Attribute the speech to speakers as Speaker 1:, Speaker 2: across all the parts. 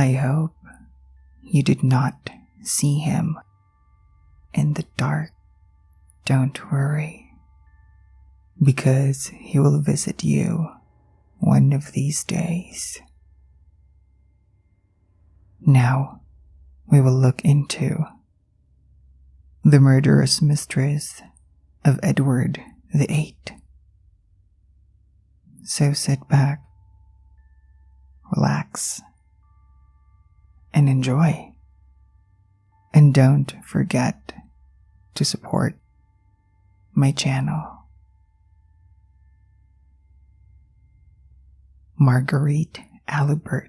Speaker 1: I hope you did not see him in the dark. Don't worry, because he will visit you one of these days. Now, we will look into the murderous mistress of Edward VIII. So sit back, relax, and enjoy. And don't forget to support my channel. Marguerite Alibert,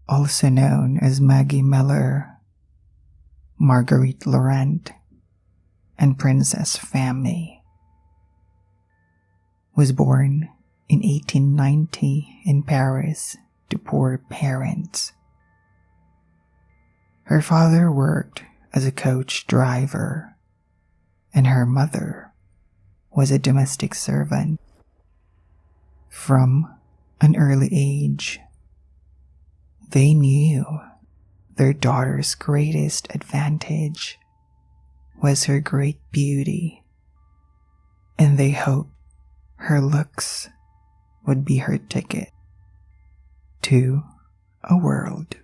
Speaker 1: also known as Maggie Miller, Marguerite Laurent, and Princess Famille, was born in 1890 in Paris to poor parents. Her father worked as a coach driver, and her mother was a domestic servant. From an early age, they knew their daughter's greatest advantage was her great beauty, and they hoped her looks would be her ticket to a world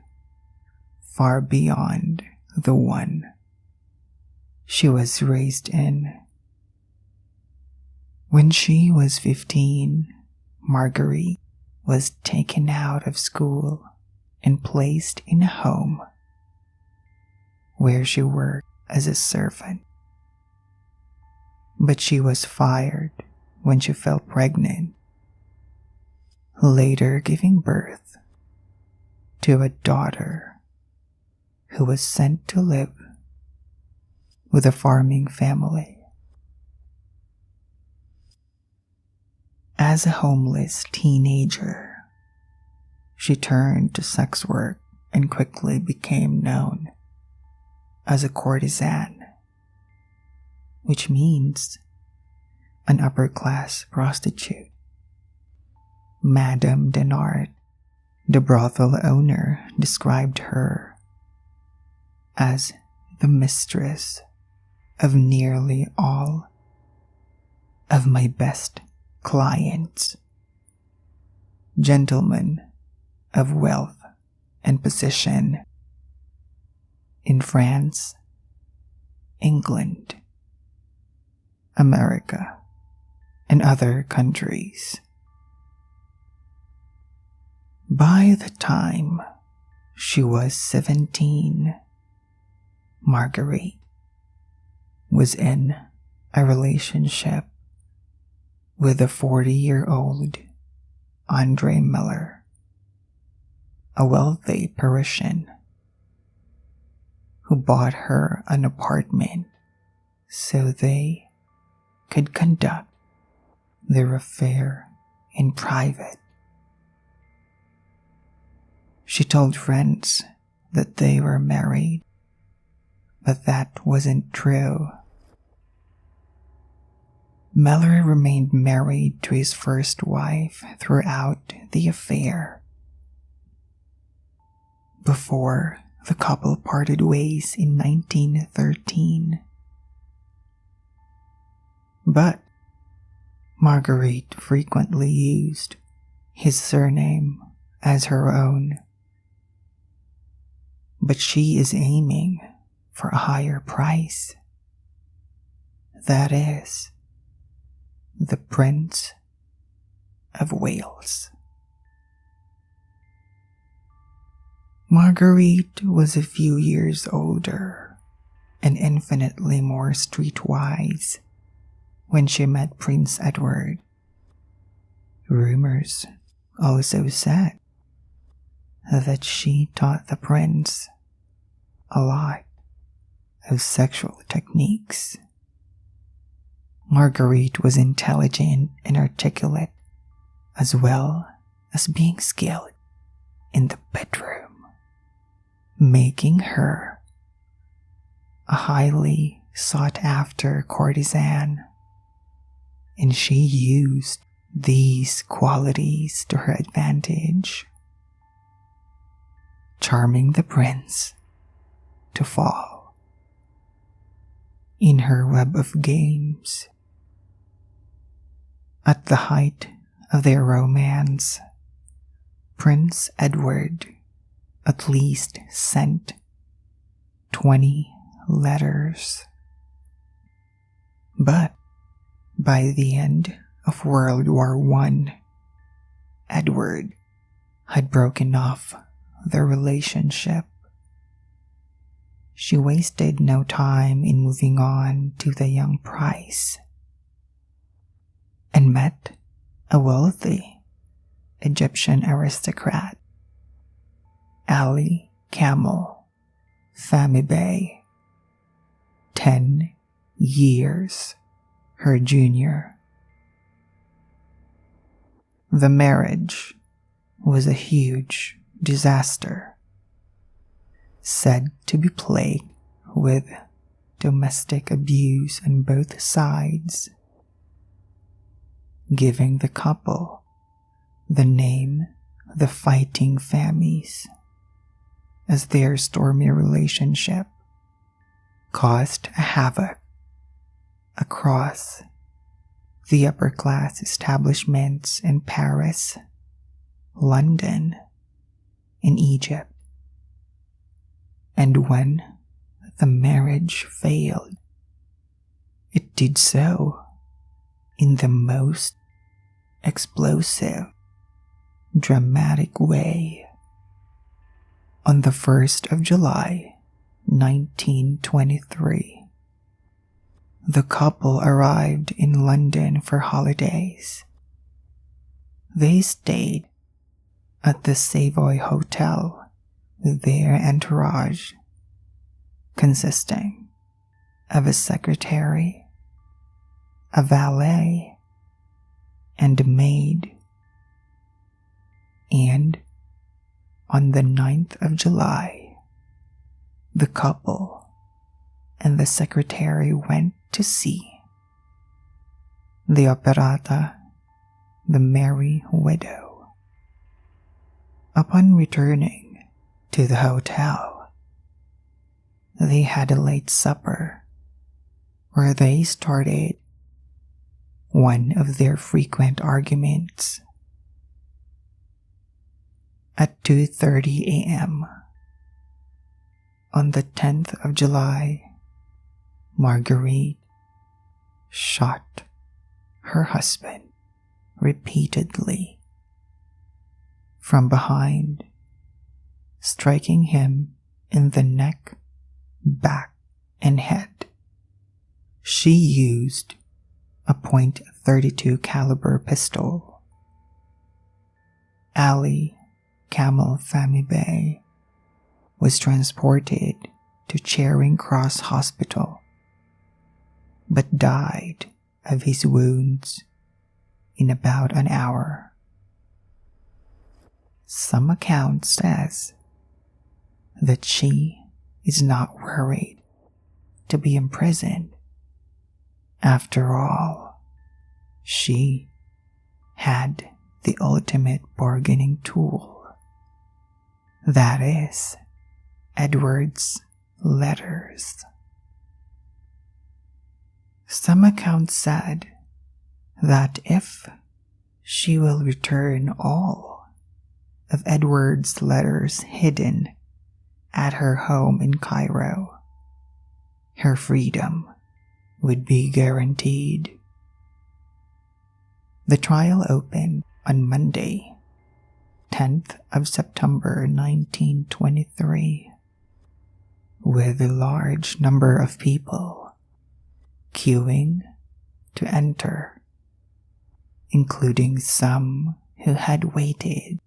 Speaker 1: far beyond the one she was raised in. When she was 15, Marguerite was taken out of school and placed in a home where she worked as a servant. But she was fired when she fell pregnant, later giving birth to a daughter who was sent to live with a farming family. As a homeless teenager, she turned to sex work and quickly became known as a courtesan, which means an upper-class prostitute. Madame Denard, the brothel owner, described her as the mistress of nearly all of my best clients, gentlemen of wealth and position in France, England, America, and other countries. By the time she was 17, Marguerite was in a relationship with a 40-year-old Andre Miller, a wealthy Parisian who bought her an apartment so they could conduct their affair in private. She told friends that they were married, but that wasn't true. Miller remained married to his first wife throughout the affair, before the couple parted ways in 1913. But Marguerite frequently used his surname as her own. But she is aiming for a higher price. That is, the Prince of Wales. Marguerite was a few years older and infinitely more streetwise when she met Prince Edward. Rumors also said that she taught the prince a lot of sexual techniques. Marguerite was intelligent and articulate, as well as being skilled in the bedroom, making her a highly sought-after courtesan, and she used these qualities to her advantage. charming the prince to fall in her web of games. At the height of their romance, Prince Edward at least sent 20 letters. But by the end of World War I, Edward had broken off their relationship. She wasted no time in moving on to the young Price and met a wealthy Egyptian aristocrat, Ali Camel Famibay, 10 years her junior. The marriage was a huge disaster, said to be plagued with domestic abuse on both sides, giving the couple the name the Fighting Fammies, as their stormy relationship caused a havoc across the upper-class establishments in Paris, London, and Egypt. And when the marriage failed, it did so in the most explosive, dramatic way. On the 1st of July, 1923, the couple arrived in London for holidays. They stayed at the Savoy Hotel with their entourage, consisting of a secretary, a valet, and a maid. And on the 9th of July, the couple and the secretary went to see the operetta, The Merry Widow. Upon returning to the hotel, they had a late supper where they started one of their frequent arguments. At 2:30 a.m. on the 10th of July, Marguerite shot her husband repeatedly from behind, striking him in the neck, back, and head. She used a .32 caliber pistol. Ali Camel Famibay was transported to Charing Cross Hospital, but died of his wounds in about an hour. Some account says that she is not worried to be imprisoned. After all, she had the ultimate bargaining tool. That is, Edward's letters. Some accounts said that if she will return all of Edward's letters hidden at her home in Cairo, her freedom would be guaranteed. The trial opened on Monday, 10th of September 1923, with a large number of people queuing to enter, including some who had waited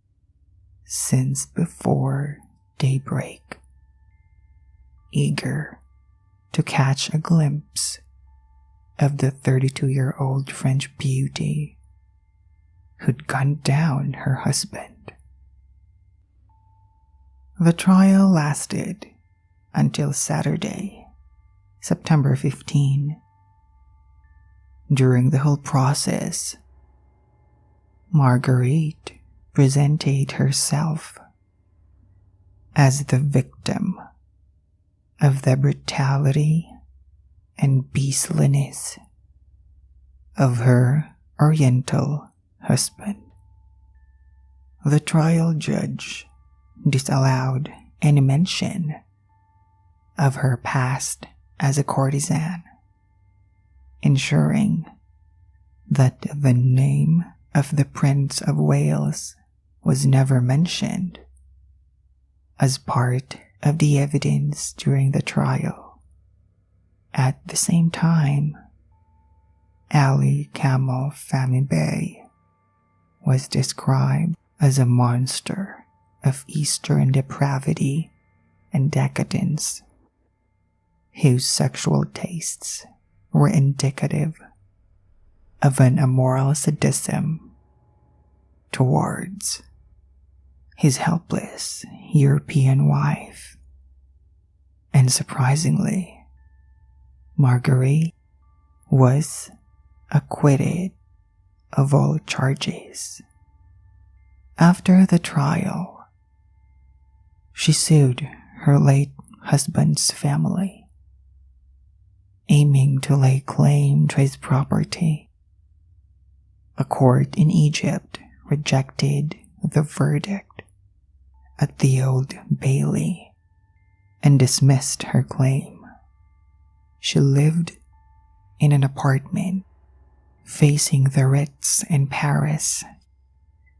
Speaker 1: since before daybreak, eager to catch a glimpse of the 32-year-old French beauty who'd gunned down her husband. The trial lasted until Saturday, September 15. During the whole process, Marguerite presented herself as the victim of the brutality and beastliness of her Oriental husband. The trial judge disallowed any mention of her past as a courtesan, ensuring that the name of the Prince of Wales was never mentioned as part of the evidence during the trial. At the same time, Ali Camel Fami Bey was described as a monster of Eastern depravity and decadence, whose sexual tastes were indicative of an immoral sadism towards his helpless European wife. And surprisingly, Marguerite was acquitted of all charges. After the trial, she sued her late husband's family, aiming to lay claim to his property. A court in Egypt rejected the verdict at the Old Bailey and dismissed her claim. She lived in an apartment facing the Ritz in Paris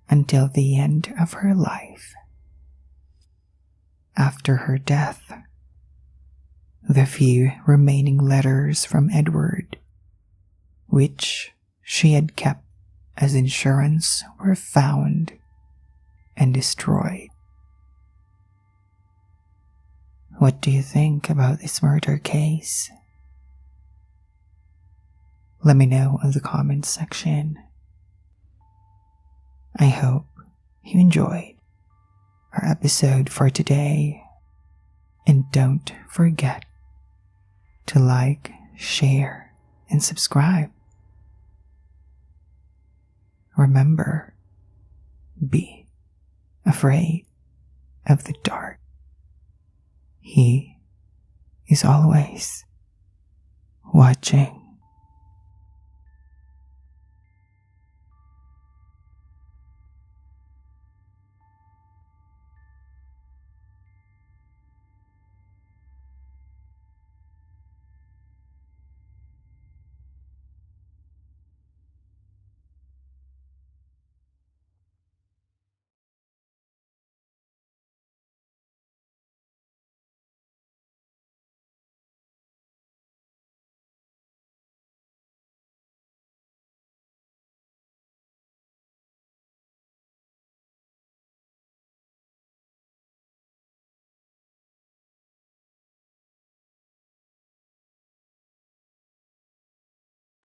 Speaker 1: until the end of her life. After her death, the few remaining letters from Edward, which she had kept as insurance, were found and destroyed. What do you think about this murder case? Let me know in the comments section. I hope you enjoyed our episode for today, and don't forget to like, share, and subscribe. Remember, be afraid of the dark. He is always watching.